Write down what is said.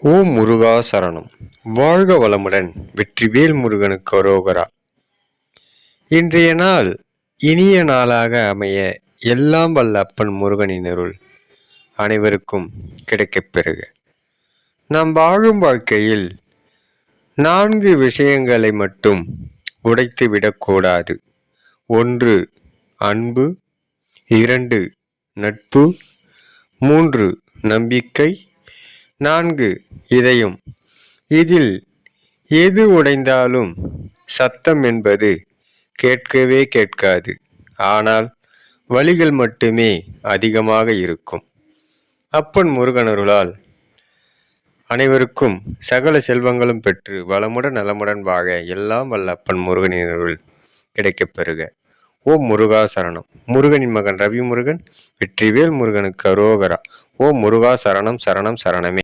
ஓம் முருகா சரணம். வாழ்க வளமுடன். வெற்றிவேல் முருகனுக்கு அரோகரா. இன்றைய நாள் இனிய நாளாக அமைய எல்லாம் வல்ல அப்பன் முருகனின் அருள் அனைவருக்கும் கிடைக்கப் பெறுக. நாம் வாழும் வாழ்க்கையில் 4 விஷயங்களை மட்டும் உடைத்து விடக்கூடாது. 1 அன்பு, 2 நட்பு, 3 நம்பிக்கை, 4 இதயம். இதில் எது உடைந்தாலும் சத்தம் என்பது கேட்கவே கேட்காது. ஆனால் வலிகள் மட்டுமே அதிகமாக இருக்கும். அப்பன் முருகனருளால் அனைவருக்கும் சகல செல்வங்களும் பெற்று வளமுடன் நலமுடன் வாழ எல்லாம் வல்ல அப்பன் முருகனின் அருள் கிடைக்கப் பெறுக. ஓம் முருகா சரணம். முருகனின் மகன் ரவி முருகன். வெற்றிவேல் முருகனுக்கு அரோகரா. ஓம் முருகா சரணம் சரணம் சரணமே.